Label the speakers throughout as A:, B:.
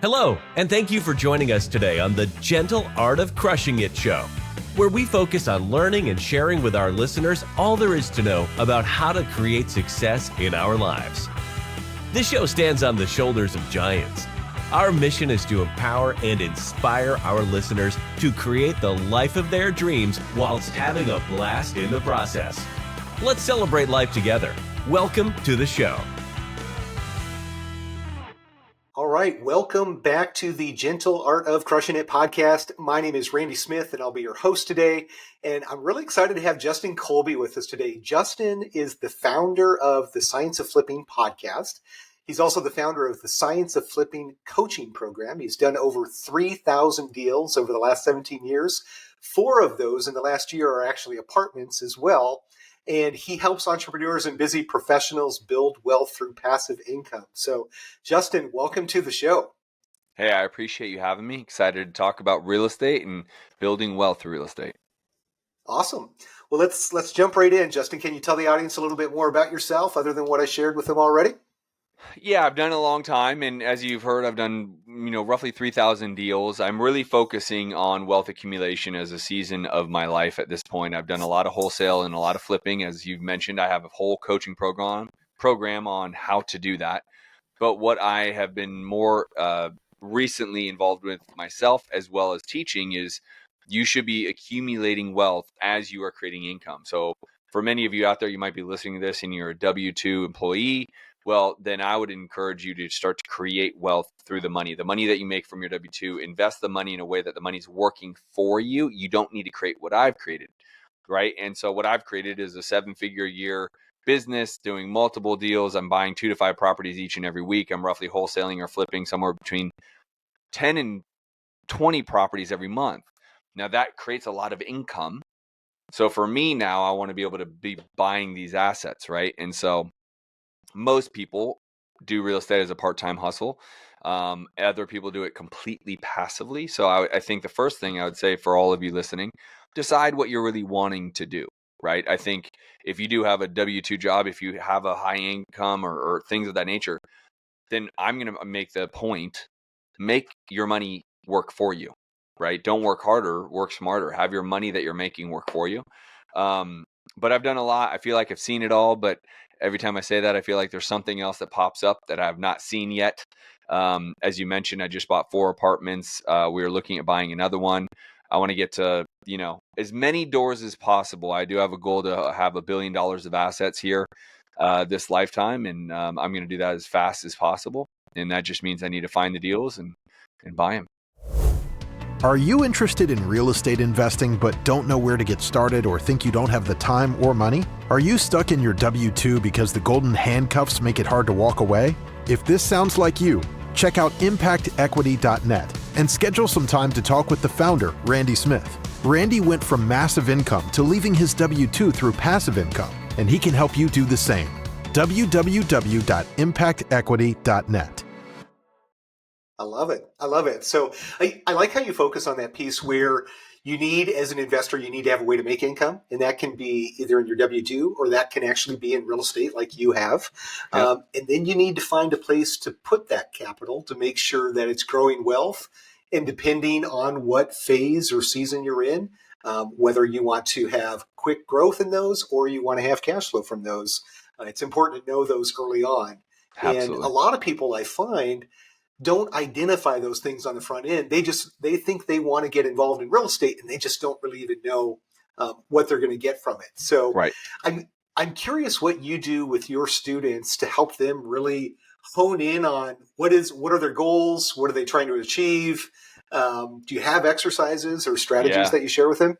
A: Hello, and thank you for joining us today on the Gentle Art of Crushing It show, where we focus on learning and sharing with our listeners all there is to know about how to create success in our lives. This show stands on the shoulders of giants. Our mission is to empower and inspire our listeners to create the life of their dreams whilst having a blast in the process. Let's celebrate life together. Welcome to the show.
B: All right, welcome back to the Gentle Art of Crushing It podcast. My name is Randy Smith, and I'll be your host today. And I'm really excited to have Justin Colby with us today. Justin is the founder of the Science of Flipping podcast. He's also the founder of the Science of Flipping coaching program. He's done over 3,000 deals over the last 17 years. 4 of those in the last year are actually apartments as well. And he helps entrepreneurs and busy professionals build wealth through passive income. So, Justin, welcome to the show.
C: Hey, I appreciate you having me. Excited to talk about real estate and building wealth through real estate.
B: Awesome. Well, let's jump right in. Justin, can you tell the audience a little bit more about yourself other than what I shared with them already?
C: Yeah, I've done it a long time. And as you've heard, I've done, roughly 3,000 deals. I'm really focusing on wealth accumulation as a season of my life at this point. I've done a lot of wholesale and a lot of flipping. As you've mentioned, I have a whole coaching program on how to do that. But what I have been more recently involved with myself as well as teaching is you should be accumulating wealth as you are creating income. So for many of you out there, you might be listening to this and you're a W-2 employee. Well, then I would encourage you to start to create wealth through the money that you make from your W-2. Invest the money in a way that the money's working for you. You don't need to create what I've created, right? And so what I've created is a 7-figure a year business doing multiple deals. I'm buying 2 to 5 properties each and every week. I'm roughly wholesaling or flipping somewhere between 10 and 20 properties every month. Now that creates a lot of income. So for me now, I want to be able to be buying these assets, right? And so most people do real estate as a part-time hustle. Other people do it completely passively. So I think the first thing I would say for all of you listening, decide what you're really wanting to do, right? I think if you do have a W-2 job, if you have a high income or things of that nature, then I'm going to make the point, make your money work for you, right? Don't work harder, work smarter. Have your money that you're making work for you. But I've done a lot. I feel like I've seen it all, but every time I say that, I feel like there's something else that pops up that I've not seen yet. As you mentioned, I just bought 4 apartments. We were looking at buying another one. I want to get to, as many doors as possible. I do have a goal to have $1 billion of assets here this lifetime, and I'm going to do that as fast as possible. And that just means I need to find the deals and buy them.
D: Are you interested in real estate investing but don't know where to get started or think you don't have the time or money? Are you stuck in your W-2 because the golden handcuffs make it hard to walk away? If this sounds like you, check out impactequity.net and schedule some time to talk with the founder, Randy Smith. Randy went from massive income to leaving his W-2 through passive income, and he can help you do the same. www.impactequity.net.
B: I love it. So I like how you focus on that piece where you need, as an investor, you need to have a way to make income. And that can be either in your W-2 or that can actually be in real estate like you have. Yep. And then you need to find a place to put that capital to make sure that it's growing wealth. And depending on what phase or season you're in, whether you want to have quick growth in those or you want to have cash flow from those, it's important to know those early on.
C: Absolutely.
B: And a lot of people I find don't identify those things on the front end. They think they want to get involved in real estate and they just don't really even know what they're going to get from it. So
C: right.
B: I'm curious what you do with your students to help them really hone in on what are their goals? What are they trying to achieve? Do you have exercises or strategies that you share with them?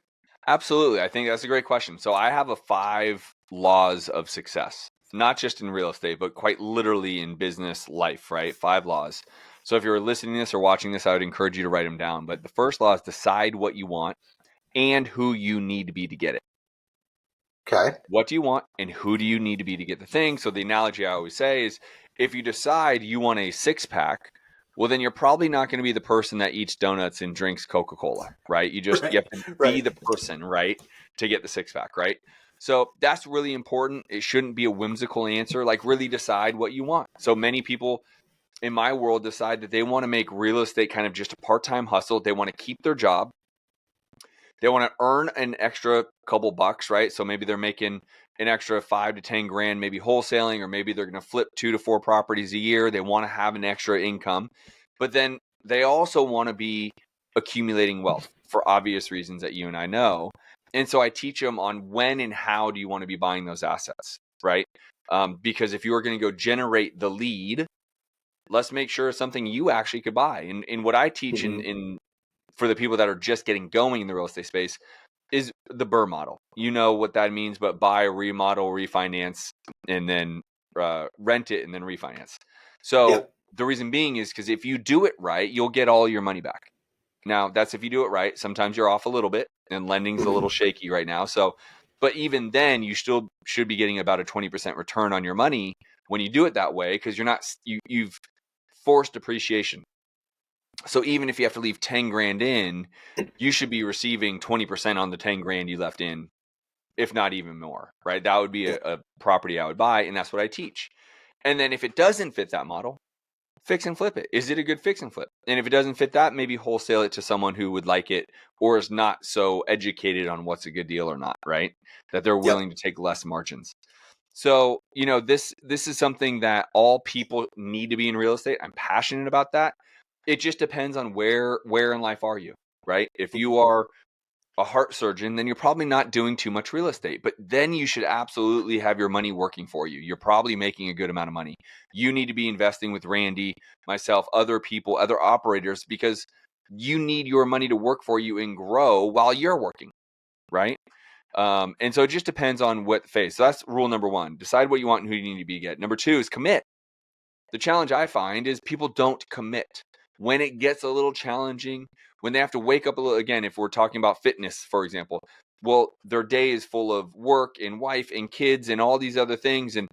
C: Absolutely. I think that's a great question. So I have 5 laws of success, not just in real estate, but quite literally in business life, right? 5 laws. So if you're listening to this or watching this, I would encourage you to write them down. But the first law is decide what you want and who you need to be to get it.
B: Okay.
C: What do you want and who do you need to be to get the thing? So the analogy I always say is if you decide you want a 6-pack, well, then you're probably not going to be the person that eats donuts and drinks Coca-Cola, right? You have to be the person, right, to get the 6-pack, right? So that's really important. It shouldn't be a whimsical answer. Like really decide what you want. So many people in my world, decide that they want to make real estate kind of just a part-time hustle. They want to keep their job. They want to earn an extra couple bucks, right? So maybe they're making an extra 5 to 10 grand, maybe wholesaling, or maybe they're going to flip 2 to 4 properties a year. They want to have an extra income, but then they also want to be accumulating wealth for obvious reasons that you and I know. And so I teach them on when and how do you want to be buying those assets, right? Because if you are going to go generate the lead, let's make sure it's something you actually could buy. And what I teach in for the people that are just getting going in the real estate space is the BRRRR model. You know what that means, but buy, remodel, refinance, and then rent it and then refinance. So the reason being is because if you do it right, you'll get all your money back. Now, that's if you do it right. Sometimes you're off a little bit, and lending's a little shaky right now. So, but even then, you still should be getting about a 20% return on your money when you do it that way, because you've forced depreciation. So even if you have to leave 10 grand in, you should be receiving 20% on the 10 grand you left in, if not even more, right? That would be a property I would buy, and that's what I teach. And then if it doesn't fit that model, fix and flip it. Is it a good fix and flip? And if it doesn't fit that, maybe wholesale it to someone who would like it or is not so educated on what's a good deal or not, right? That they're willing to take less margins. So, this is something that all people need to be in real estate. I'm passionate about that. It just depends on where in life are you, right? If you are a heart surgeon, then you're probably not doing too much real estate, but then you should absolutely have your money working for you. You're probably making a good amount of money. You need to be investing with Randy, myself, other people, other operators, because you need your money to work for you and grow while you're working, right? And so it just depends on what phase. So that's rule number one. Decide what you want and who you need to be get. Number two is commit. The challenge I find is people don't commit. When it gets a little challenging, when they have to wake up a little, again, if we're talking about fitness, for example, well, their day is full of work and wife and kids and all these other things. And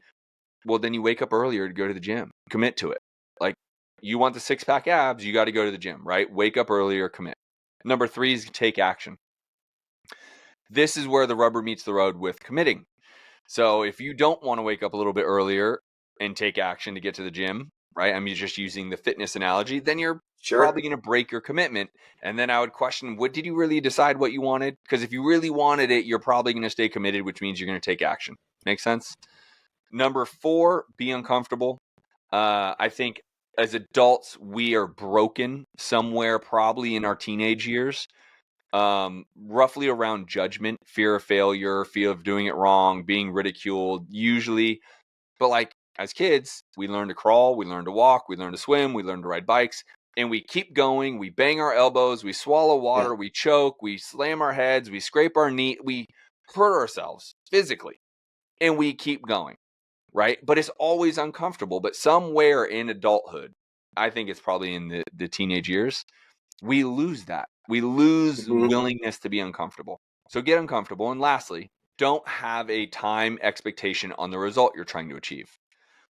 C: well, then you wake up earlier to go to the gym, commit to it. Like, you want the 6-pack abs, you got to go to the gym, right? Wake up earlier, commit. Number three is take action. This is where the rubber meets the road with committing. So if you don't want to wake up a little bit earlier and take action to get to the gym, right? I'm just using the fitness analogy, then you're probably going to break your commitment. And then I would question, what did you really decide what you wanted? Because if you really wanted it, you're probably going to stay committed, which means you're going to take action. Make sense? Number four, be uncomfortable. I think as adults, we are broken somewhere probably in our teenage years. Roughly around judgment, fear of failure, fear of doing it wrong, being ridiculed, usually. But like as kids, we learn to crawl, we learn to walk, we learn to swim, we learn to ride bikes, and we keep going. We bang our elbows, we swallow water, we choke, we slam our heads, we scrape our knee, we hurt ourselves physically, and we keep going, right? But it's always uncomfortable. But somewhere in adulthood, I think it's probably in the teenage years, we lose that. We lose willingness to be uncomfortable. So get uncomfortable. And lastly, don't have a time expectation on the result you're trying to achieve.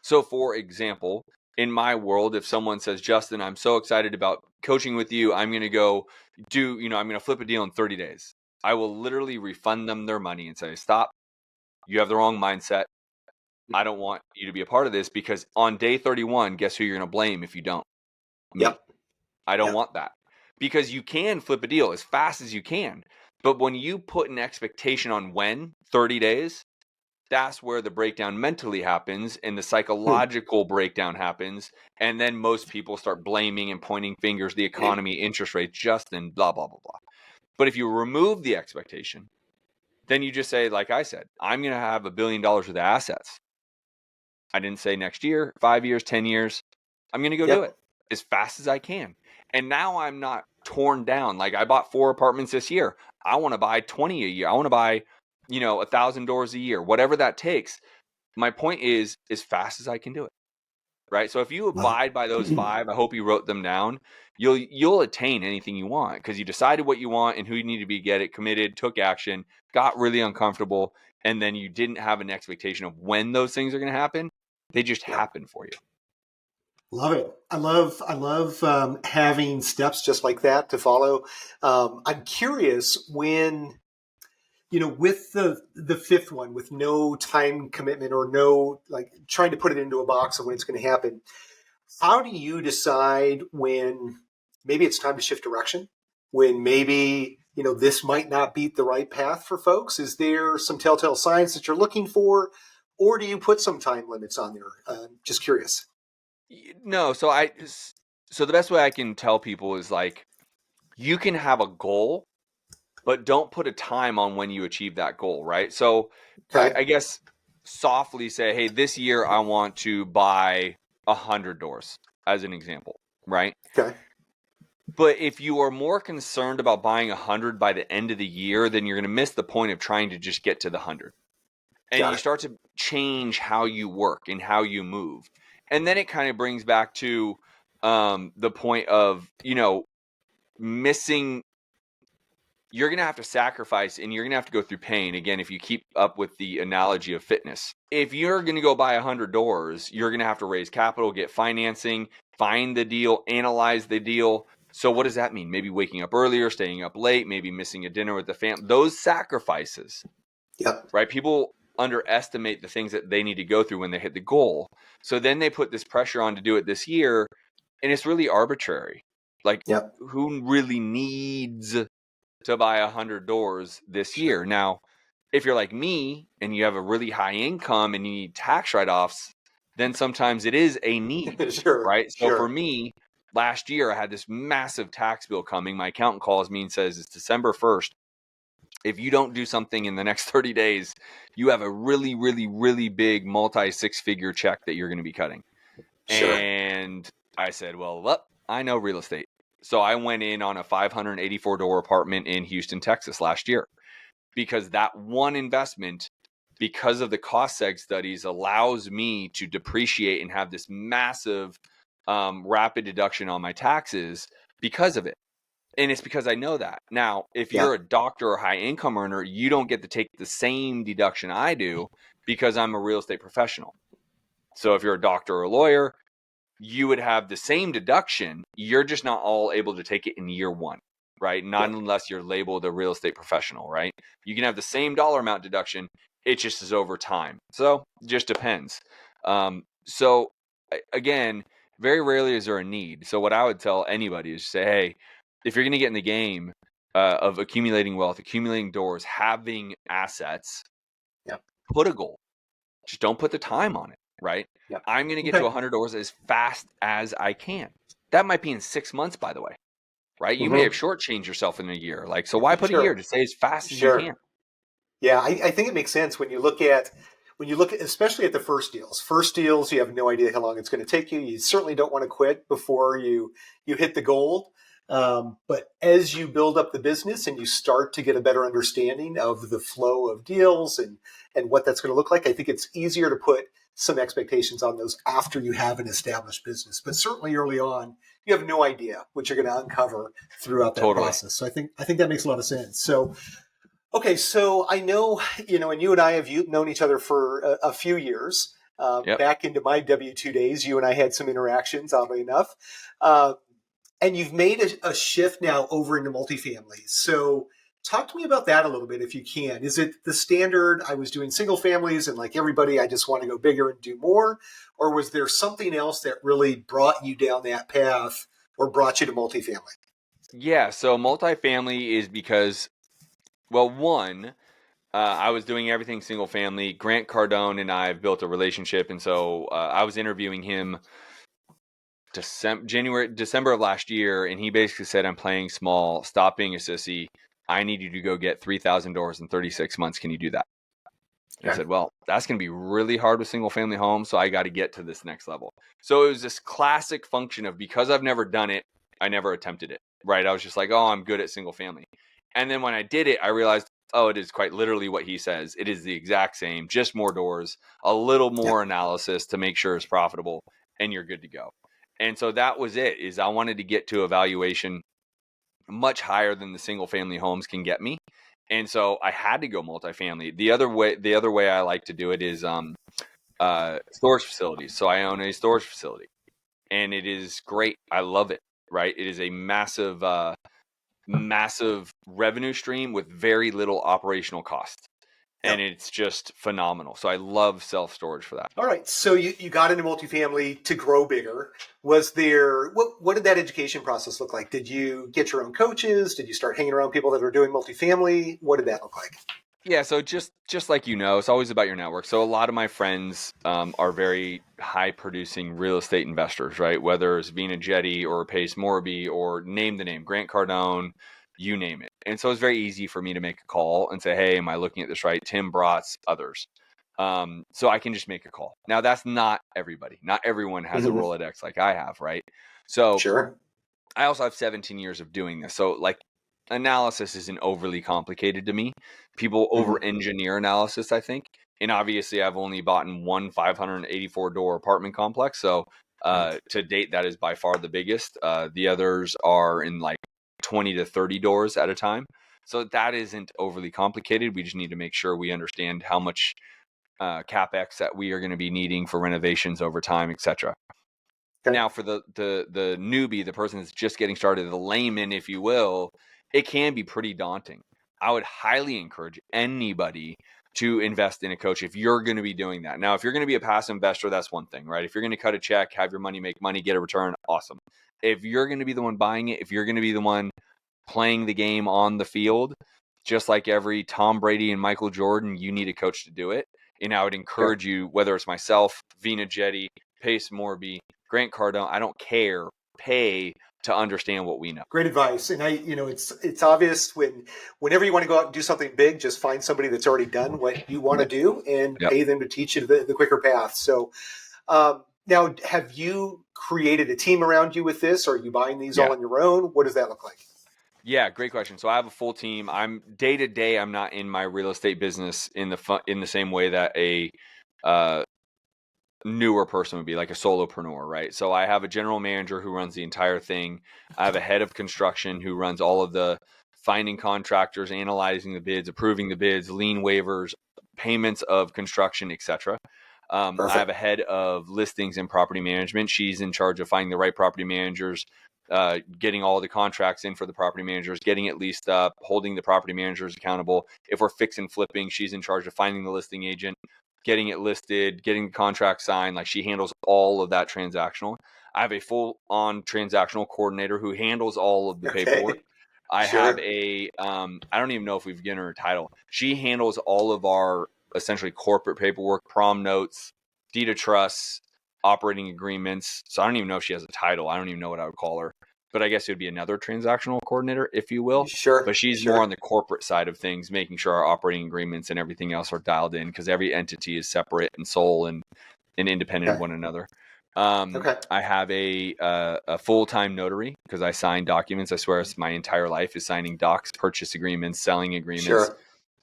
C: So for example, in my world, if someone says, Justin, I'm so excited about coaching with you, I'm going to go I'm going to flip a deal in 30 days. I will literally refund them their money and say, stop, you have the wrong mindset. I don't want you to be a part of this, because on day 31, guess who you're going to blame if you don't? Me. I don't want that. Because you can flip a deal as fast as you can. But when you put an expectation on when, 30 days, that's where the breakdown mentally happens and the psychological breakdown happens. And then most people start blaming and pointing fingers, the economy, interest rates, Justin, blah, blah, blah, blah. But if you remove the expectation, then you just say, like I said, I'm going to have $1 billion worth of assets. I didn't say next year, 5 years, 10 years. I'm going to go do it as fast as I can. And now I'm not torn down. Like, I bought 4 apartments this year. I want to buy 20 a year. I want to buy, 1,000 doors a year, whatever that takes. My point is, as fast as I can do it. Right. So if you abide by those 5, I hope you wrote them down. You'll attain anything you want, because you decided what you want and who you need to be, get it, committed, took action, got really uncomfortable. And then you didn't have an expectation of when those things are going to happen. They just happen for you.
B: Love it. I love having steps just like that to follow. I'm curious when, with the fifth one, with no time commitment or no, like, trying to put it into a box of when it's going to happen. How do you decide when maybe it's time to shift direction? When maybe, this might not be the right path for folks? Is there some telltale signs that you're looking for? Or do you put some time limits on there? Just curious.
C: No, so the best way I can tell people is like, you can have a goal, but don't put a time on when you achieve that goal, right? So
B: Okay.
C: I guess softly say, hey, this year I want to buy 100 doors, as an example, right?
B: Okay.
C: But if you are more concerned about buying 100 by the end of the year, then you're going to miss the point of trying to just get to the 100. And
B: Got
C: you
B: it.
C: start to change how you work and how you move. And then it kind of brings back to the point of, missing. You're going to have to sacrifice and you're going to have to go through pain. Again, if you keep up with the analogy of fitness, if you're going to go buy 100 doors, you're going to have to raise capital, get financing, find the deal, analyze the deal. So what does that mean? Maybe waking up earlier, staying up late, maybe missing a dinner with the family. Those sacrifices,
B: Yep.
C: right? People underestimate the things that they need to go through when they hit the goal. So then they put this pressure on to do it this year, and it's really arbitrary. Like,
B: Yep.
C: who really needs to buy 100 doors this
B: Sure.
C: year? Now, if you're like me and you have a really high income and you need tax write-offs, then sometimes it is a need,
B: Sure.
C: right? So for
B: Sure.
C: me, last year I had this massive tax bill coming. My accountant calls me and says, it's December 1st. If you don't do something in the next 30 days, you have a really, really, really big multi-six-figure check that you're going to be cutting.
B: Sure.
C: And I said, well, I know real estate. So I went in on a 584 door apartment in Houston, Texas last year, because that one investment, because of the cost seg studies, allows me to depreciate and have this massive rapid deduction on my taxes because of it. And it's because I know that. Now, if
B: Yeah.
C: you're a doctor or high income earner, you don't get to take the same deduction I do because I'm a real estate professional. So if you're a doctor or a lawyer, you would have the same deduction. You're just not all able to take it in year one, right? Not
B: Yep.
C: unless you're labeled a real estate professional, right? You can have the same dollar amount deduction. It just is over time. So it just depends. So again, very rarely is there a need. So what I would tell anybody is say, hey, if you're going to get in the game of accumulating wealth, accumulating doors, having assets,
B: Yep.
C: put a goal. Just don't put the time on it, right?
B: Yep.
C: I'm going to get to
B: Okay.
C: 100 doors as fast as I can. That might be in 6 months, by the way, right? You may have
B: Mm-hmm.
C: shortchanged yourself in a year. Like, so why put a year?
B: Sure.
C: Just say as fast as you
B: Sure.
C: can.
B: Yeah, I think it makes sense when you look at especially at the first deals. First deals, you have no idea how long it's going to take you. You certainly don't want to quit before you hit the goal. But as you build up the business and you start to get a better understanding of the flow of deals and what that's going to look like, I think it's easier to put some expectations on those after you have an established business. But certainly early on, you have no idea what you're going to uncover throughout that
C: Totally.
B: process. So I think that makes a lot of sense. So okay, so I know, and you and I have known each other for a few years.
C: Yep.
B: Back into my W-2 days, you and I had some interactions, oddly enough. Uh, and you've made a shift now over into multifamily. So talk to me about that a little bit, if you can. Is it the standard, I was doing single families and like everybody, I just want to go bigger and do more? Or was there something else that really brought you down that path or brought you to multifamily?
C: Yeah. So multifamily is because, well, one, I was doing everything single family. Grant Cardone and I have built a relationship. And so I was interviewing him December of last year, and he basically said, I'm playing small, stop being a sissy. I need you to go get 3,000 doors in 36 months. Can you do that? And I
B: Okay.
C: said, well, that's going to be really hard with single family homes, so I got to get to this next level. So it was this classic function of, because I've never done it, I never attempted it, right? I was just like, oh, I'm good at single family. And then when I did it, I realized, oh, it is quite literally what he says. It is the exact same, just more doors, a little more analysis to make sure it's profitable, and you're good to go. And so that was it, is I wanted to get to a valuation much higher than the single family homes can get me. And so I had to go multifamily. The other way I like to do it is storage facilities. So I own a storage facility, and it is great. I love it. Right? It is a massive revenue stream with very little operational cost. and it's just phenomenal. So I love self-storage for that.
B: All right. So you got into multifamily to grow bigger. Was there, what did that education process look like? Did you get your own coaches? Did you start hanging around people that are doing multifamily? What did that look like?
C: Yeah, so just like it's always about your network. So a lot of my friends are very high producing real estate investors, right? Whether it's Vina Jetty or Pace Morby or name the name, Grant Cardone, you name it. And so it's very easy for me to make a call and say, hey, am I looking at this right? Tim Bratz, others. So I can just make a call. Now that's not everybody. Not everyone has a Rolodex like I have, right? So
B: Sure.
C: I also have 17 years of doing this. So like analysis isn't overly complicated to me. People over engineer analysis, I think. And obviously I've only bought in one 584 door apartment complex. So to date, that is by far the biggest. The others are in like 20 to 30 doors at a time. So that isn't overly complicated. We just need to make sure we understand how much CapEx that we are going to be needing for renovations over time, etc.
B: Okay.
C: Now, for the newbie, the person that's just getting started, the layman, if you will, it can be pretty daunting. I would highly encourage anybody to invest in a coach if you're going to be doing that. Now, if you're going to be a passive investor, that's one thing, right? If you're going to cut a check, have your money make money, get a return, awesome. If you're going to be the one buying it, if you're going to be the one playing the game on the field, just like every Tom Brady and Michael Jordan, you need a coach to do it. And I would encourage you, whether it's myself, Vina Jetty, Pace Morby, Grant Cardone, I don't care, pay to understand what we know.
B: Great advice. And it's obvious whenever you want to go out and do something big, just find somebody that's already done what you want to do and pay them to teach you the quicker path. So now, have you created a team around you with this? Or are you buying these all on your own? What does that look like?
C: Yeah, great question. So I have a full team. I'm day to day. I'm not in my real estate business in the same way that a newer person would be, like a solopreneur, right? So I have a general manager who runs the entire thing. I have a head of construction who runs all of the finding contractors, analyzing the bids, approving the bids, lien waivers, payments of construction, etc. I have a head of listings and property management. She's in charge of finding the right property managers, getting all the contracts in for the property managers, getting it leased up, holding the property managers accountable. If we're fix and flipping, she's in charge of finding the listing agent, getting it listed, getting the contract signed. Like, she handles all of that transactional. I have a full on transactional coordinator who handles all of the paperwork. I have a, I don't even know if we've given her a title. She handles all of our essentially corporate paperwork, prom notes, deed of trust, operating agreements. So I don't even know if she has a title. I don't even know what I would call her, but I guess it would be another transactional coordinator, if you will.
B: Sure.
C: But she's more on the corporate side of things, making sure our operating agreements and everything else are dialed in, because every entity is separate and sole and independent of one another. I have a full-time notary, because I sign documents. I swear it's my entire life is signing docs, purchase agreements, selling agreements,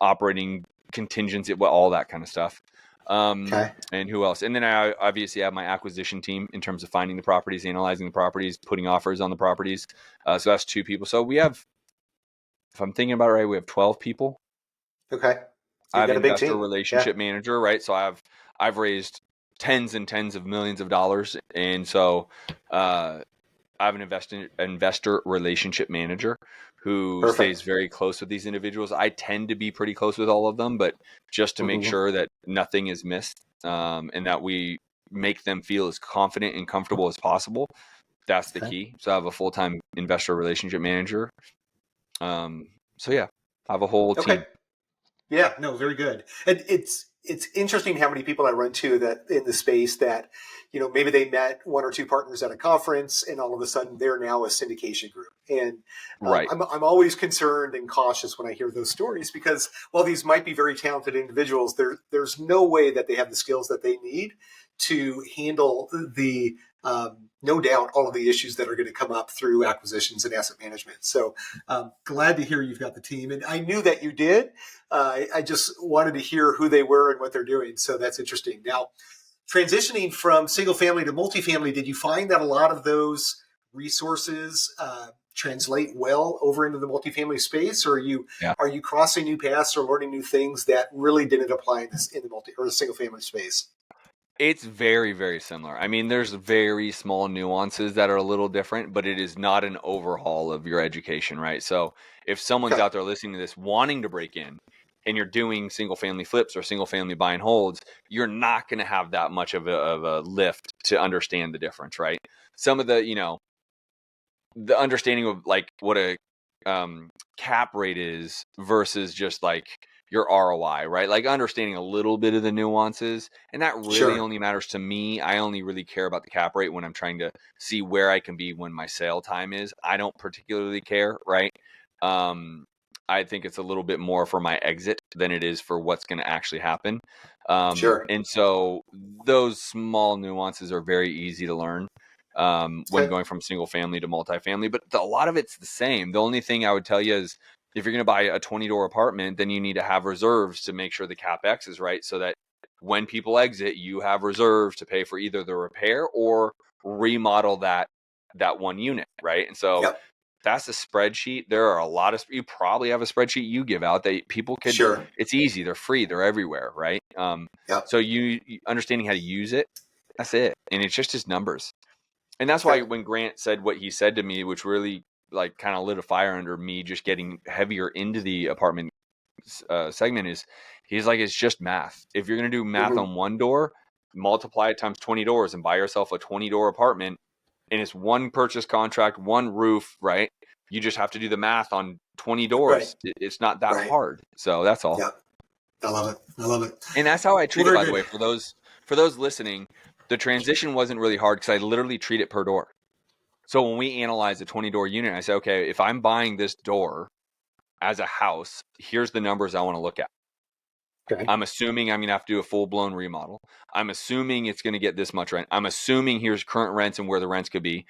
C: operating contingency, all that kind of stuff. And who else? And then I obviously have my acquisition team in terms of finding the properties, analyzing the properties, putting offers on the properties. So that's 2 people. So we have, if I'm thinking about it right, we have 12 people.
B: Okay.
C: I have an investor relationship manager, right? So I've raised tens and tens of millions of dollars. And so I have an investor relationship manager who stays very close with these individuals. I tend to be pretty close with all of them, but just to make sure that nothing is missed, and that we make them feel as confident and comfortable as possible. That's the key. So I have a full-time investor relationship manager. So yeah, I have a whole team.
B: Yeah, no, very good. And it's interesting how many people I run to that in the space that, maybe they met 1 or 2 partners at a conference and all of a sudden they're now a syndication group. And I'm always concerned and cautious when I hear those stories, because while these might be very talented individuals, there's no way that they have the skills that they need to handle the, no doubt, all of the issues that are going to come up through acquisitions and asset management. So glad to hear you've got the team. And I knew that you did. I just wanted to hear who they were and what they're doing. So that's interesting. Now, transitioning from single family to multifamily, did you find that a lot of those resources translate well over into the multifamily space, or are you crossing new paths or learning new things that really didn't apply in the single family space?
C: It's very, very similar. I mean, there's very small nuances that are a little different, but it is not an overhaul of your education, right? So if someone's out there listening to this wanting to break in, and you're doing single family flips or single family buy and holds, you're not going to have that much of a lift to understand the difference, right? Some of the, the understanding of like what a cap rate is versus just like your ROI, right? Like understanding a little bit of the nuances, and that really
B: Sure.
C: only matters to me. I only really care about the cap rate when I'm trying to see where I can be when my sale time is. I don't particularly care, right? I think it's a little bit more for my exit than it is for what's going to actually happen.
B: Sure.
C: And so those small nuances are very easy to learn when
B: Okay.
C: going from single family to multifamily, but a lot of it's the same. The only thing I would tell you is if you're going to buy a 20-door apartment, then you need to have reserves to make sure the CapEx is right so that when people exit, you have reserves to pay for either the repair or remodel that one unit, right? And so
B: Yep.
C: that's a spreadsheet. There are a lot of, you probably have a spreadsheet you give out that people could,
B: Sure.
C: it's easy. They're free. They're everywhere, right?
B: Yep.
C: So you understanding how to use it, that's it. And it's just his numbers. And that's why
B: Okay.
C: when Grant said what he said to me, which really like kind of lit a fire under me just getting heavier into the apartment segment, is he's like, it's just math. If you're going to do math
B: Mm-hmm.
C: on one door, multiply it times 20 doors and buy yourself a 20-door apartment. And it's one purchase contract, one roof, right? You just have to do the math on 20
B: Right.
C: doors. It's not that
B: Right.
C: hard. So that's all.
B: Yep. I love it. I love it.
C: And that's how I
B: Well,
C: treat it,
B: very
C: by the
B: good.
C: way, for those listening. The transition wasn't really hard because I literally treat it per door. So when we analyze a 20-door unit, I say, okay, if I'm buying this door as a house, here's the numbers I want to look at.
B: Okay.
C: I'm assuming I'm going to have to do a full-blown remodel. I'm assuming it's going to get this much rent. I'm assuming here's current rents and where the rents could be.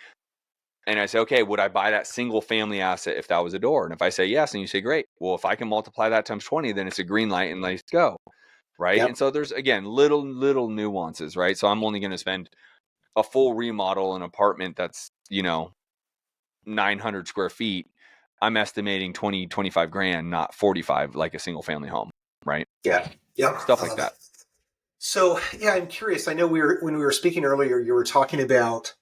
C: And I say, okay, would I buy that single family asset if that was a door? And if I say yes, and you say, great. Well, if I can multiply that times 20, then it's a green light and let's go. Right. And
B: Yep.
C: so there's, again, little nuances, right? So I'm only going to spend a full remodel an apartment that's 900 square feet. I'm estimating 25 grand, not 45 like a single family home, right?
B: Yeah. Yep.
C: Stuff
B: I
C: like
B: love it.
C: that.
B: So yeah, I'm curious. I know when we were speaking earlier, you were talking about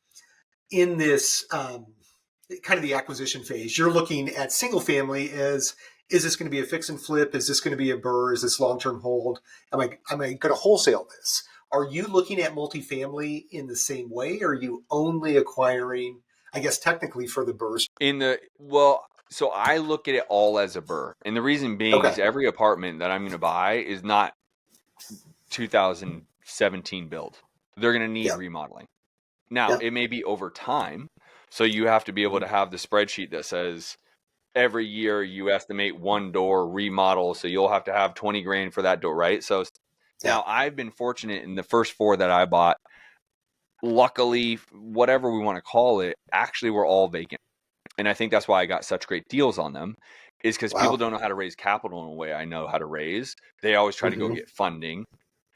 B: in this kind of the acquisition phase, you're looking at single family as, is this going to be a fix and flip? Is this going to be a burr? Is this long-term hold? Am I going to wholesale this? Are you looking at multifamily in the same way? Or are you only acquiring, I guess, technically for the burrs?
C: So I look at it all as a burr. And the reason being
B: Okay.
C: is every apartment that I'm going to buy is not 2017 build. They're going to need
B: Yep.
C: remodeling. Now,
B: Yep.
C: it may be over time. So you have to be able to have the spreadsheet that says every year you estimate one door remodel. So you'll have to have 20 grand for that door, right? So now
B: Yep.
C: I've been fortunate in the first 4 that I bought. Luckily, whatever we want to call it, actually were all vacant. And I think that's why I got such great deals on them, is because people
B: Wow.
C: don't know how to raise capital in a way I know how to raise. They always try to go
B: Mm-hmm.
C: get funding.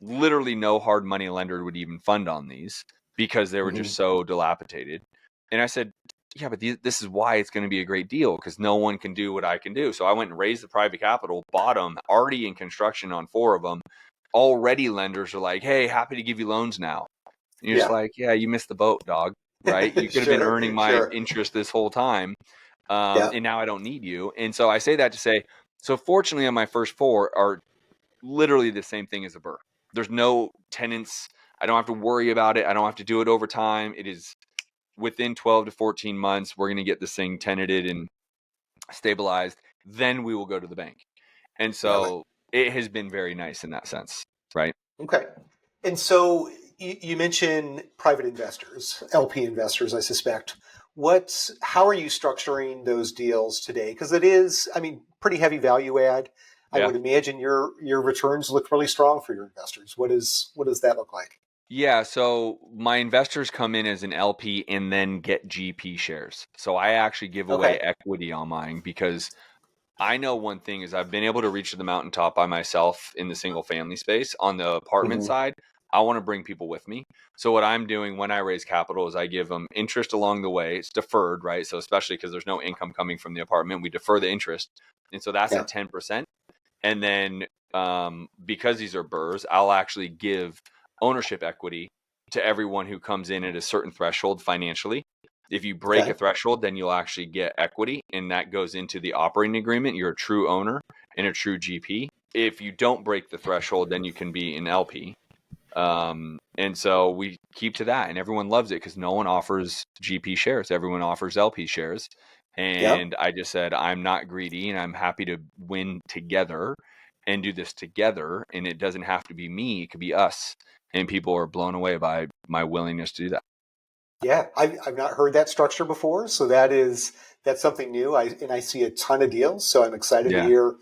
C: Literally no hard money lender would even fund on these because they were
B: Mm-hmm.
C: just so dilapidated. And I said, yeah, but this is why it's going to be a great deal, because no one can do what I can do. So I went and raised the private capital, bought them, already in construction on 4 of them. Already lenders are like, hey, happy to give you loans now. And you're just
B: Yeah.
C: like, yeah, you missed the boat, dog, right? You could have been
B: Sure.
C: earning my
B: Sure.
C: interest this whole time.
B: Yeah.
C: And now I don't need you. And so I say that to say, so fortunately on my first 4 are literally the same thing as a burr. There's no tenants. I don't have to worry about it. I don't have to do it over time. It is within 12 to 14 months, we're going to get this thing tenanted and stabilized. Then we will go to the bank. And
B: Love it.
C: so it has been very nice in that sense, right?
B: Okay. And so you mentioned private investors, LP investors, I suspect. How are you structuring those deals today? Because it is, I mean, pretty heavy value add. I
C: Yeah.
B: would imagine your returns look really strong for your investors. What does that look like?
C: Yeah, so my investors come in as an LP and then get GP shares. So I actually give away
B: Okay.
C: equity on mine because I know one thing is I've been able to reach the mountaintop by myself in the single family space. On the apartment
B: Mm-hmm.
C: side, I want to bring people with me. So what I'm doing when I raise capital is I give them interest along the way. It's deferred, right? So especially because there's no income coming from the apartment, we defer the interest. And so that's
B: Yeah.
C: at 10%. And then because these are burrs, I'll actually give ownership equity to everyone who comes in at a certain threshold financially. If you break
B: Okay.
C: a threshold, then you'll actually get equity, and that goes into the operating agreement. You're a true owner and a true GP. if you don't break the threshold, then you can be an LP. And so we keep to that, and everyone loves it because no one offers GP shares. Everyone offers LP shares.
B: Yep.
C: And I just said, I'm not greedy, and I'm happy to win together and do this together. And it doesn't have to be me. It could be us. And people are blown away by my willingness to do that.
B: Yeah, I've not heard that structure before, so that's something new. I see a ton of deals, so I'm excited to
C: Yeah.
B: hear,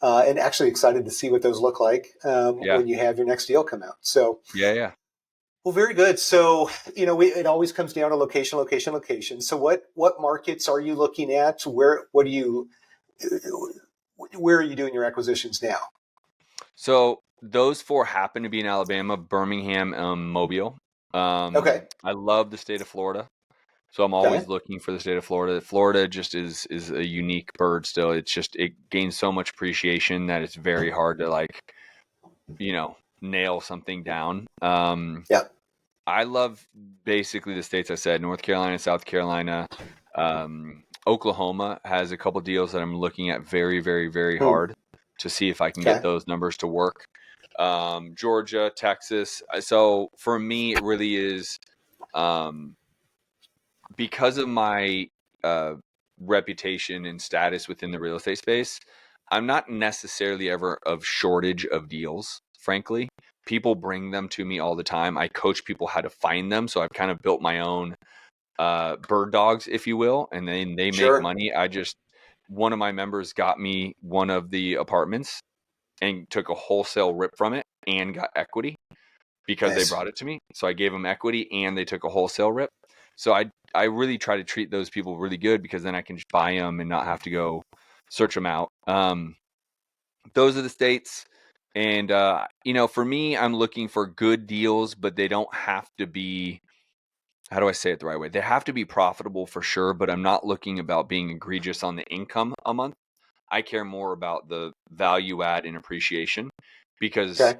B: and actually excited to see what those look like
C: Yeah.
B: when you have your next deal come out. So,
C: Yeah.
B: well, very good. So, it always comes down to location, location, location. So, what markets are you looking at? Where are you doing your acquisitions now?
C: So those four happen to be in Alabama, Birmingham, Mobile.
B: Okay.
C: I love the state of Florida. So I'm
B: Okay.
C: always looking for the state of Florida. Florida just is a unique bird still. It gains so much appreciation that it's very hard to nail something down.
B: Yeah.
C: I love basically the states I said, North Carolina, South Carolina. Oklahoma has a couple deals that I'm looking at very, very, very hard to see if I can get
B: Okay.
C: those numbers to work. Georgia, Texas. So for me, it really is because of my reputation and status within the real estate space. I'm not necessarily ever of shortage of deals, frankly. People bring them to me all the time. I coach people how to find them. So I've kind of built my own bird dogs, if you will, and then they make
B: Sure.
C: money. One of my members got me one of the apartments and took a wholesale rip from it and got equity because they
B: Nice.
C: brought it to me. So I gave them equity and they took a wholesale rip. So I really try to treat those people really good because then I can just buy them and not have to go search them out. Those are the states. And, for me, I'm looking for good deals, but they don't have to be, how do I say it the right way? They have to be profitable for sure, but I'm not looking about being egregious on the income a month. I care more about the value add and appreciation because
B: Okay.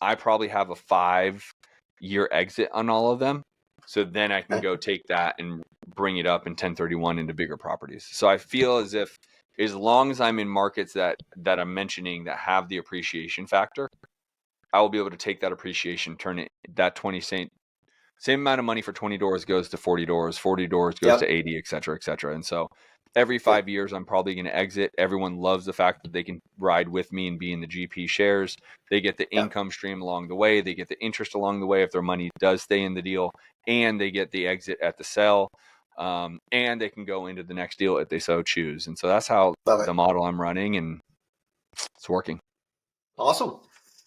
C: I probably have a 5-year exit on all of them. So then I can
B: Okay.
C: go take that and bring it up in 1031 into bigger properties. So I feel as long as I'm in markets that I'm mentioning that have the appreciation factor, I will be able to take that appreciation, turn it that 20 same amount of money for 20 doors goes to 40 doors, 40 doors goes to
B: Yep.
C: 80, et cetera, et cetera. And so every
B: Okay.
C: 5 years, I'm probably going to exit. Everyone loves the fact that they can ride with me and be in the GP shares. They get the
B: Yep.
C: income stream along the way. They get the interest along the way if their money does stay in the deal, and they get the exit at the sell. And they can go into the next deal if they so choose. And so that's how
B: Love it.
C: the model I'm running, and it's working.
B: Awesome.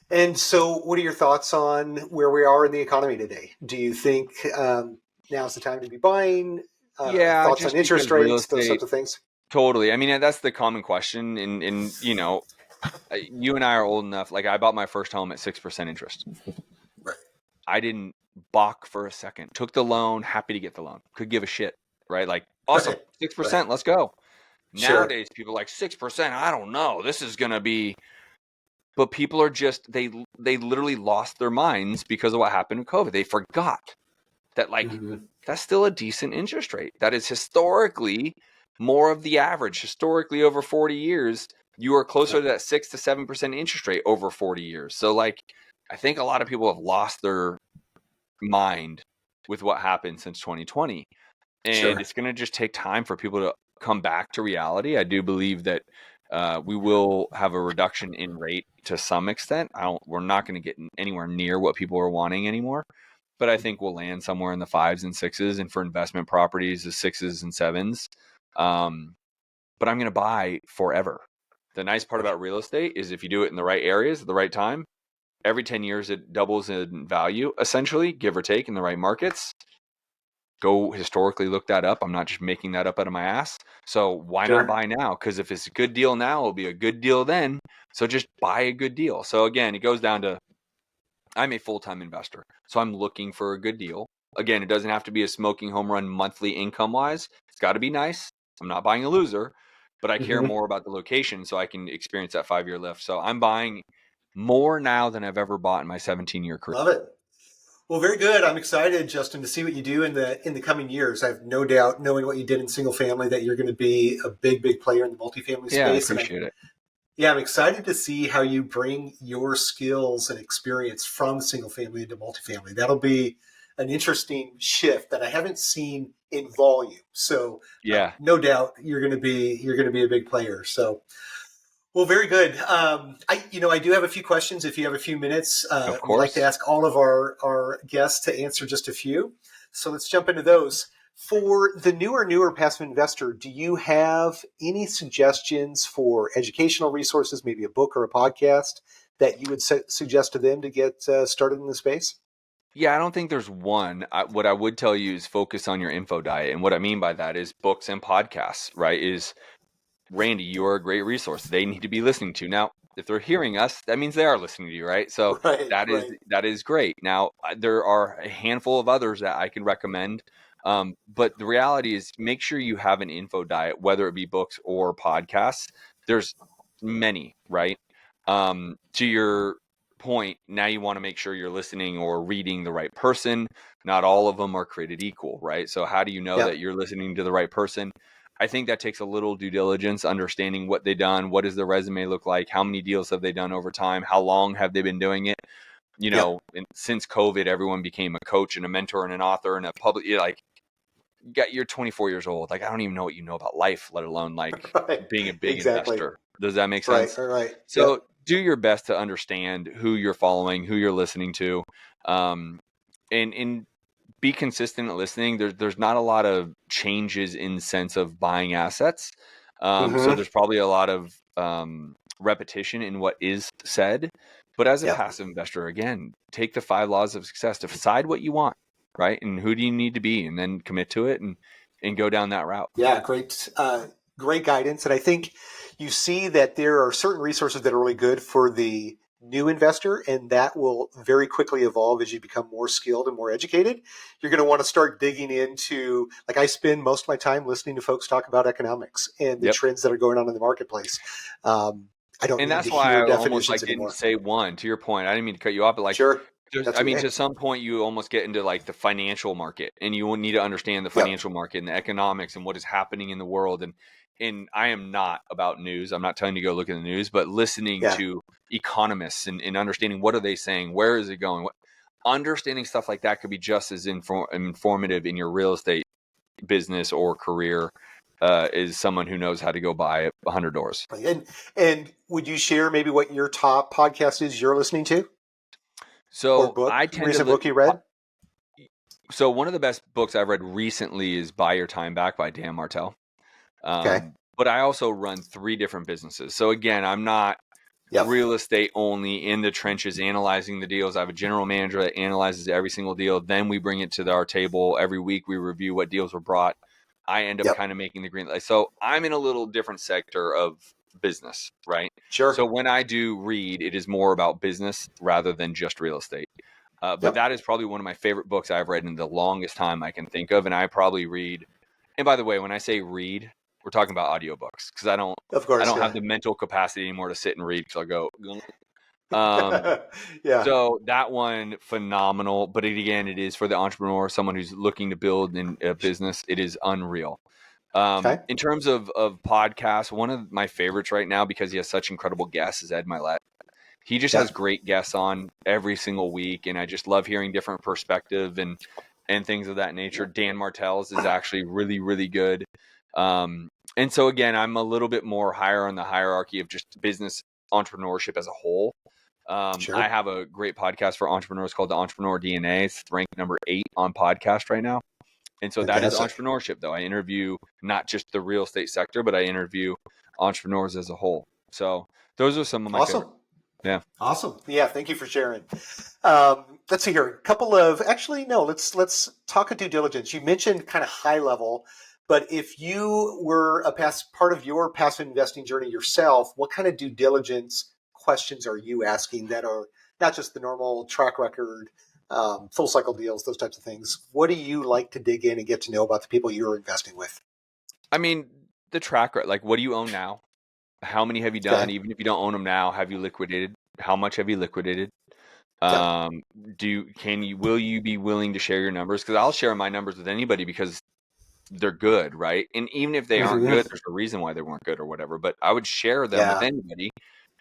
B: And so, what are your thoughts on where we are in the economy today? Do you think now's the time to be buying?
C: Yeah,
B: Thoughts on
C: just because
B: interest
C: real
B: rates, those
C: estate,
B: types of things?
C: totally. I mean, that's the common question. And you and I are old enough. Like I bought my first home at 6% interest.
B: Right.
C: I didn't balk for a second. Took the loan, happy to get the loan. Could give a shit, right? Like awesome,
B: Right.
C: 6%, let's go.
B: Sure.
C: Nowadays, people are like 6%. I don't know. This is gonna be. But people are just they literally lost their minds because of what happened with COVID. They forgot that that's still a decent interest rate. That is historically more of the average. Historically, over 40 years, you are closer to that 6 to 7% interest rate over 40 years. So I think a lot of people have lost their mind with what happened since 2020. And
B: Sure.
C: it's going to just take time for people to come back to reality. I do believe that we will have a reduction in rate to some extent. We're not going to get anywhere near what people are wanting anymore. But I think we'll land somewhere in the 5s and 6s, and for investment properties, the 6s and 7s. But I'm going to buy forever. The nice part about real estate is if you do it in the right areas at the right time, every 10 years it doubles in value, essentially, give or take, in the right markets. Go historically look that up. I'm not just making that up out of my ass. So why not
B: Sure.
C: buy now? Because if it's a good deal now, it'll be a good deal then. So just buy a good deal. So again, it goes down to I'm a full-time investor, so I'm looking for a good deal. Again, it doesn't have to be a smoking home run monthly income-wise. It's got to be nice. I'm not buying a loser, but I care more about the location so I can experience that 5-year lift. So I'm buying more now than I've ever bought in my 17-year career.
B: Love it. Well, very good. I'm excited, Justin, to see what you do in the coming years. I have no doubt, knowing what you did in single family, that you're going to be a big, big player in the multifamily
C: Yeah, I
B: space. And
C: appreciate it.
B: Yeah, I'm excited to see how you bring your skills and experience from single family into multifamily. That'll be an interesting shift that I haven't seen in volume. So,
C: Yeah,
B: no doubt you're going to be a big player. So, well, very good. I do have a few questions. If you have a few minutes,
C: of
B: we like to
C: course.
B: ask all of our guests to answer just a few. So let's jump into those. For the newer passive investor, do you have any suggestions for educational resources, maybe a book or a podcast that you would suggest to them to get started in the space?
C: Yeah, I don't think there's one. What I would tell you is focus on your info diet. And what I mean by that is books and podcasts, right? Is Randy, you are a great resource. They need to be listening to. Now, if they're hearing us, that means they are listening to you, right? So
B: Right, right.
C: that is great. Now, there are a handful of others that I can recommend. But the reality is make sure you have an info diet, whether it be books or podcasts. There's many, right? To your point, now you want to make sure you're listening or reading the right person. Not all of them are created equal, right? So how do you know that
B: Yep.
C: you're listening to the right person? I think that takes a little due diligence, understanding what they've done, what does their resume look like, how many deals have they done over time, how long have they been doing it?
B: Yep.
C: Since COVID, everyone became a coach and a mentor and an author and a public. You're 24 years old. Like I don't even know what you know about life, let alone like
B: Right.
C: being a big
B: Exactly.
C: investor. Does that make
B: Right.
C: sense?
B: Right. Right.
C: So
B: Yep.
C: do your best to understand who you're following, who you're listening to, um, and be consistent at listening. There's not a lot of changes in sense of buying assets. So
B: Hmm.
C: there's probably a lot of repetition in what is said. But as a
B: Yep.
C: passive investor, again, take the 5 laws of success, decide what you want, right? And who do you need to be, and then commit to it and go down that route.
B: Yeah, great guidance. And I think you see that there are certain resources that are really good for the new investor, and that will very quickly evolve as you become more skilled and more educated. You're going to want to start digging into, like I spend most of my time listening to folks talk about economics and the
C: Yep.
B: trends that are going on in the marketplace. I don't
C: And
B: need to
C: that's why
B: hear
C: I almost
B: definitions
C: like didn't
B: anymore.
C: say one. To your point, I didn't mean to cut you off, but like,
B: Sure,
C: just
B: that's
C: I mean,
B: okay.
C: to some point, you almost get into like the financial market, and you will need to understand the
B: Yep.
C: financial market and the economics and what is happening in the world. And I am not about news. I'm not telling you to go look at the news, but listening
B: Yeah.
C: to economists and understanding what are they saying, where is it going, understanding stuff like that could be just as informative in your real estate business or career as someone who knows how to go buy 100 doors.
B: And would you share maybe what your top podcast is you're listening to, or
C: So
B: book,
C: I tend to
B: recent book you read?
C: So one of the best books I've read recently is Buy Your Time Back by Dan Martell.
B: Okay.
C: But I also run 3 different businesses. So again, I'm not
B: Yep.
C: real estate only in the trenches analyzing the deals. I have a general manager that analyzes every single deal. Then we bring it to our table every week. We review what deals were brought. I end up
B: Yep.
C: kind of making the green light. So I'm in a little different sector of business, right? So
B: Sure.
C: when I do read, it is more about business rather than just real estate. But
B: Yep.
C: that is probably one of my favorite books I've read in the longest time I can think of. And I probably read, and by the way, when I say read, we're talking about audiobooks because
B: Of
C: I
B: course.
C: don't have
B: Yeah.
C: the mental capacity anymore to sit and read because I'll go. Um,
B: Yeah.
C: so that one phenomenal, but again, it is for the entrepreneur, someone who's looking to build in a business. It is unreal.
B: Okay.
C: In terms of podcasts, one of my favorites right now because he has such incredible guests is Ed Milet. He just has
B: Yep.
C: great guests on every single week, and I just love hearing different perspective and things of that nature. Dan Martell's is actually really, really good. And so again, I'm a little bit more higher on the hierarchy of just business entrepreneurship as a whole. I
B: Sure.
C: have a great podcast for entrepreneurs called the Entrepreneur DNA. It's ranked number 8 on podcast right now. And so that is
B: Fantastic.
C: entrepreneurship, though. I interview not just the real estate sector, but I interview entrepreneurs as a whole. So those are some of my favorite.
B: Awesome.
C: Yeah.
B: Awesome. Yeah. Thank you for sharing. Let's see here. A couple of actually no. Let's talk of due diligence. You mentioned kind of high level, but if you were a part of your passive investing journey yourself, what kind of due diligence questions are you asking that are not just the normal track record, full cycle deals, those types of things? What do you like to dig in and get to know about the people you're investing with?
C: I mean, the track record, like what do you own now? How many have you done?
B: Okay.
C: Even if you don't own them now, have you liquidated? How much have you liquidated?
B: Yep.
C: Will you be willing to share your numbers? Because I'll share my numbers with anybody because they're good, right? And even if they aren't
B: Mhm.
C: good, there's a reason why they weren't good or whatever. But I would share them with
B: Yeah.
C: anybody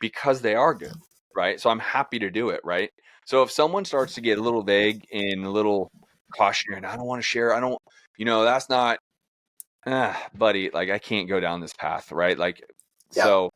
C: because they are good, right? So I'm happy to do it, right? So if someone starts to get a little vague and a little cautionary, and I don't want to share, I don't, that's not, buddy, like I can't go down this path, right? Like,
B: Yeah.
C: so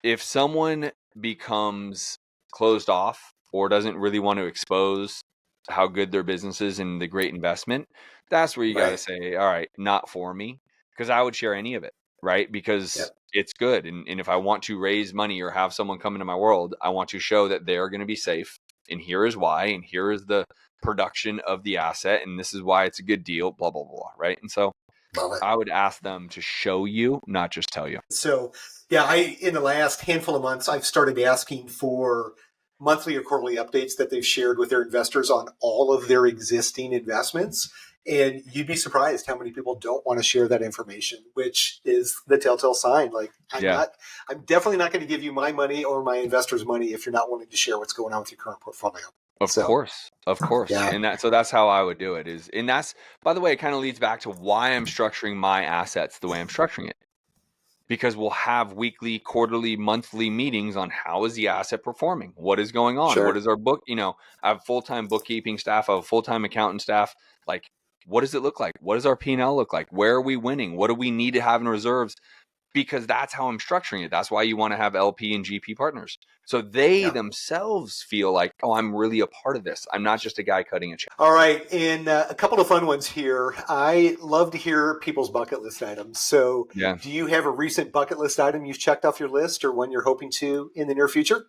C: if someone becomes closed off or doesn't really want to expose how good their business is and the great investment, that's where you got to
B: Right.
C: say, all right, not for me, because I would share any of it, right?
B: Yeah.
C: Because it's good. And if I want to raise money or have someone come into my world, I want to show that they're going to be safe. And here is why. And here is the production of the asset. And this is why it's a good deal, blah, blah, blah. Right. And so
B: Love it.
C: I would ask them to show you, not just tell you.
B: So, yeah, in the last handful of months, I've started asking for monthly or quarterly updates that they've shared with their investors on all of their existing investments. And you'd be surprised how many people don't want to share that information, which is the telltale sign. Like,
C: Yeah.
B: I'm definitely not going to give you my money or my investors' money if you're not willing to share what's going on with your current portfolio.
C: Of course.
B: Yeah.
C: And so that's how I would do it and that's, by the way, it kind of leads back to why I'm structuring my assets the way I'm structuring it. Because we'll have weekly, quarterly, monthly meetings on how is the asset performing? What is going on? What
B: Sure.
C: is our book? I have full-time bookkeeping staff. I have a full-time accountant staff. Like, what does it look like? What does our P&L look like? Where are we winning? What do we need to have in reserves? Because that's how I'm structuring it. That's why you want to have LP and GP partners. So they
B: Yeah.
C: themselves feel like, oh, I'm really a part of this. I'm not just a guy cutting a check.
B: All right. And a couple of fun ones here. I love to hear people's bucket list items. So,
C: Yeah.
B: do you have a recent bucket list item you've checked off your list or one you're hoping to in the near future?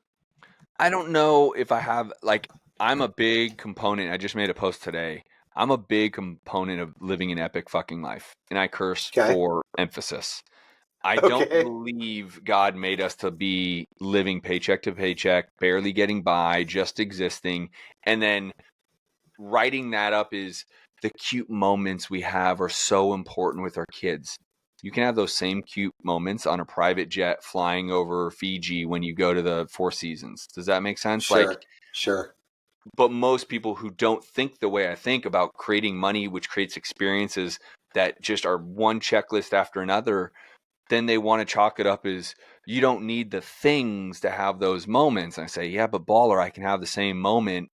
C: I don't know if I have, like, I'm a big component. I just made a post today. I'm a big component of living an epic fucking life. And I curse
B: Okay.
C: for emphasis. I don't
B: Okay.
C: believe God made us to be living paycheck to paycheck, barely getting by, just existing. And then writing that up is the cute moments we have are so important with our kids. You can have those same cute moments on a private jet flying over Fiji when you go to the Four Seasons. Does that make sense?
B: Sure. Sure.
C: But most people who don't think the way I think about creating money, which creates experiences that just are one checklist after another, then they want to chalk it up as you don't need the things to have those moments. And I say, yeah, but baller, I can have the same moment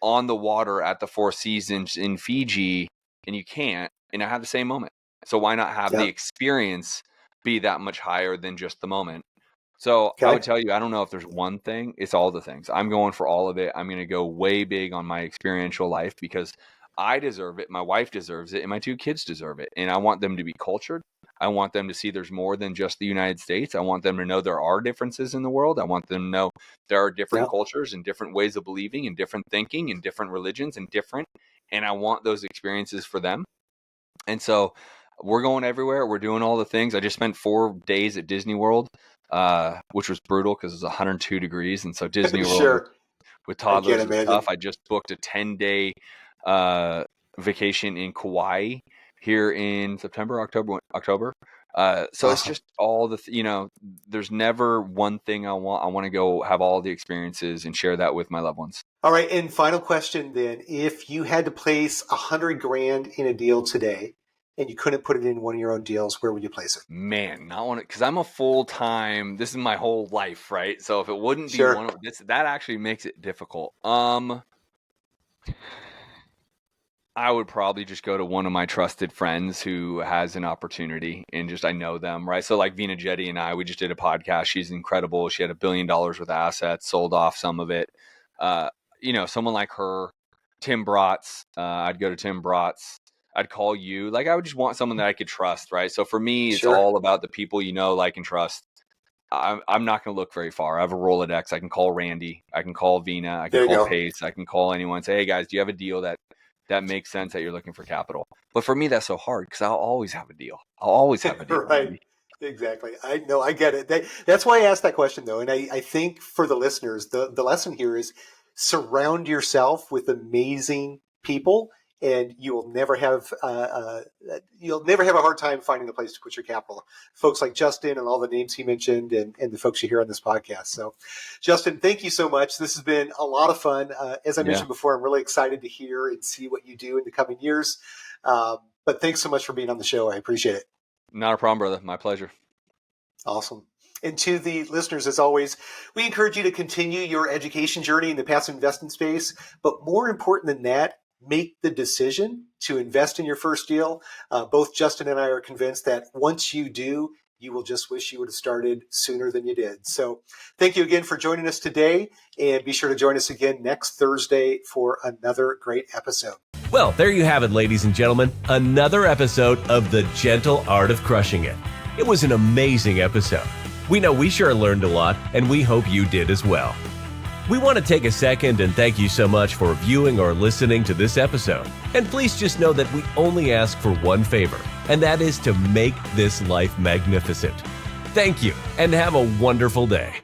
C: on the water at the Four Seasons in Fiji, and you can't, and I have the same moment. So why not have the
B: Yeah.
C: experience be that much higher than just the moment? So I would
B: Okay.
C: tell you, I don't know if there's one thing. It's all the things. I'm going for all of it. I'm going to go way big on my experiential life because I deserve it. My wife deserves it. And my two kids deserve it. And I want them to be cultured. I want them to see there's more than just the United States. I want them to know there are differences in the world. I want them to know there are different
B: Yeah.
C: cultures and different ways of believing and different thinking and different religions and different. And I want those experiences for them. And so we're going everywhere. We're doing all the things. I just spent 4 days at Disney World, which was brutal because it was 102 degrees. And so Disney World
B: Sure.
C: with
B: I can't
C: toddlers is
B: imagine.
C: tough. I just booked a 10-day vacation in Kauai here in October. So it's
B: Awesome.
C: just all there's never one thing I want. I want to go have all the experiences and share that with my loved ones.
B: All right. And final question then. If you had to place 100 grand in a deal today and you couldn't put it in one of your own deals, where would you place it?
C: Man, not one because I'm a full-time. This is my whole life, right? So if it wouldn't be one
B: Sure.
C: of this, that actually makes it difficult. I would probably just go to one of my trusted friends who has an opportunity and just I know them, right? So like Vina Jetty and we just did a podcast. She's incredible. She had $1 billion worth of assets, sold off some of it. Someone like her, Tim Bratz, I'd go to Tim Bratz. I'd call you. Like I would just want someone that I could trust, right? So for me, it's
B: Sure.
C: all about the people you know, like, and trust. I'm not going to look very far. I have a Rolodex. I can call Randy. I can call Vina. I can
B: There you
C: call
B: go.
C: Pace. I can call anyone. Say, hey guys, do you have a deal that makes sense that you're looking for capital? But for me, that's so hard because I'll always have a deal. I'll always have a deal.
B: Right. Exactly. I know. I get it. That's why I asked that question, though. And I think for the listeners, the lesson here is surround yourself with amazing people, and you'll never have a hard time finding a place to put your capital. Folks like Justin and all the names he mentioned, and the folks you hear on this podcast. So, Justin, thank you so much. This has been a lot of fun. As I
C: Yeah.
B: mentioned before, I'm really excited to hear and see what you do in the coming years. But thanks so much for being on the show. I appreciate it.
C: Not a problem, brother. My pleasure.
B: Awesome. And to the listeners, as always, we encourage you to continue your education journey in the passive investment space. But more important than that, make the decision to invest in your first deal. Both Justin and I are convinced that once you do, you will just wish you would have started sooner than you did. So thank you again for joining us today. And be sure to join us again next Thursday for another great episode.
A: Well, there you have it, ladies and gentlemen. Another episode of The Gentle Art of Crushing It. It was an amazing episode. We know we sure learned a lot, and we hope you did as well. We want to take a second and thank you so much for viewing or listening to this episode. And please just know that we only ask for one favor, and that is to make this life magnificent. Thank you, and have a wonderful day.